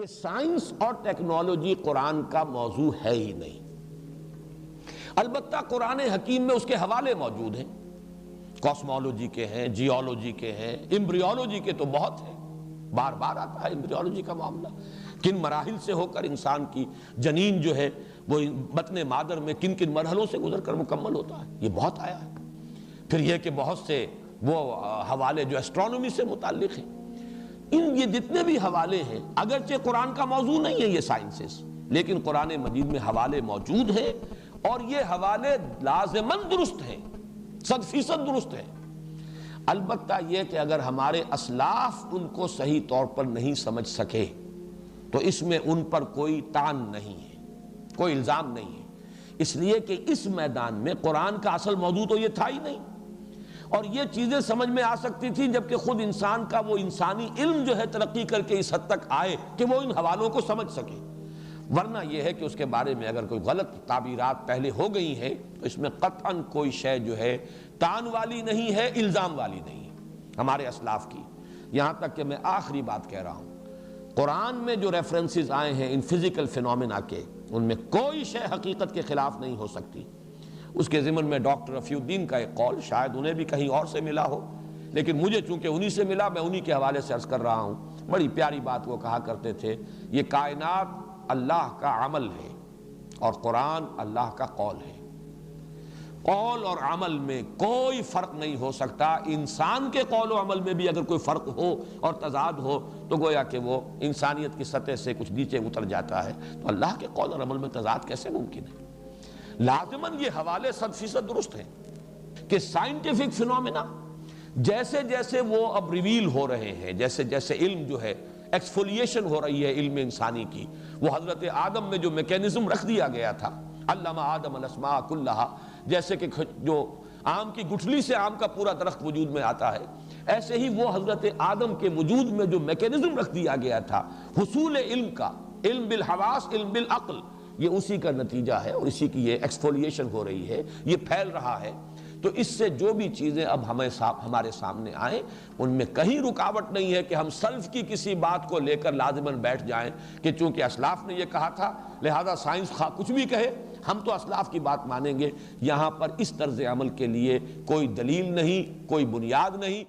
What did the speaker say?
کہ سائنس اور ٹیکنالوجی قرآن کا موضوع ہے ہی نہیں۔ البتہ قرآن حکیم میں اس کے حوالے موجود ہیں، کاسمولوجی کے ہیں، جیولوجی کے ہیں، امبریولوجی کے تو بہت ہیں، بار بار آتا ہے امبریولوجی کا معاملہ، کن مراحل سے ہو کر انسان کی جنین جو ہے وہ بطن مادر میں کن کن مرحلوں سے گزر کر مکمل ہوتا ہے، یہ بہت آیا ہے۔ پھر یہ کہ بہت سے وہ حوالے جو ایسٹرونومی سے متعلق ہیں، یہ جتنے بھی حوالے ہیں اگرچہ قرآن کا موضوع نہیں ہے یہ سائنسز، لیکن قرآن مجید میں حوالے موجود ہیں اور یہ حوالے لازماً درست ہیں، 100% درست ہیں۔ البتہ یہ کہ اگر ہمارے اسلاف ان کو صحیح طور پر نہیں سمجھ سکے تو اس میں ان پر کوئی تان نہیں ہے، کوئی الزام نہیں ہے، اس لیے کہ اس میدان میں قرآن کا اصل موضوع تو یہ تھا ہی نہیں، اور یہ چیزیں سمجھ میں آ سکتی تھی جبکہ خود انسان کا وہ انسانی علم جو ہے ترقی کر کے اس حد تک آئے کہ وہ ان حوالوں کو سمجھ سکے، ورنہ یہ ہے کہ اس کے بارے میں اگر کوئی غلط تعبیرات پہلے ہو گئی ہیں تو اس میں قطعاً کوئی شے جو ہے تان والی نہیں ہے، الزام والی نہیں ہے ہمارے اسلاف کی۔ یہاں تک کہ میں آخری بات کہہ رہا ہوں، قرآن میں جو ریفرنسز آئے ہیں ان فزیکل فینومینا کے، ان میں کوئی شے حقیقت کے خلاف نہیں ہو سکتی۔ اس کے ضمن میں ڈاکٹر رفیع الدین کا ایک قول، شاید انہیں بھی کہیں اور سے ملا ہو، لیکن مجھے چونکہ انہی سے ملا، میں انہی کے حوالے سے عرض کر رہا ہوں۔ بڑی پیاری بات وہ کہا کرتے تھے، یہ کائنات اللہ کا عمل ہے اور قرآن اللہ کا قول ہے، قول اور عمل میں کوئی فرق نہیں ہو سکتا۔ انسان کے قول و عمل میں بھی اگر کوئی فرق ہو اور تضاد ہو تو گویا کہ وہ انسانیت کی سطح سے کچھ نیچے اتر جاتا ہے، تو اللہ کے قول اور عمل میں تضاد کیسے ممکن ہے؟ لازماً یہ حوالے 100% درست ہیں کہ سائنٹیفک فینومینا جیسے جیسے وہ اب ریویل ہو رہے ہیں، جیسے جیسے علم جو ہے ایکسفولیشن ہو رہی ہے علم انسانی کی، وہ حضرت آدم میں جو میکینزم رکھ دیا گیا تھا، علم آدم الاسماء کلہا، جیسے کہ جو آم کی گٹھلی سے آم کا پورا درخت وجود میں آتا ہے، ایسے ہی وہ حضرت آدم کے وجود میں جو میکینزم رکھ دیا گیا تھا حصول علم کا، علم بالحواس، علم بالعقل، یہ اسی کا نتیجہ ہے اور اسی کی یہ ایکسفولیشن ہو رہی ہے، یہ پھیل رہا ہے۔ تو اس سے جو بھی چیزیں اب ہمارے سامنے آئیں ان میں کہیں رکاوٹ نہیں ہے کہ ہم سلف کی کسی بات کو لے کر لازماً بیٹھ جائیں کہ چونکہ اسلاف نے یہ کہا تھا لہذا سائنس خواہ کچھ بھی کہے ہم تو اسلاف کی بات مانیں گے۔ یہاں پر اس طرز عمل کے لیے کوئی دلیل نہیں، کوئی بنیاد نہیں۔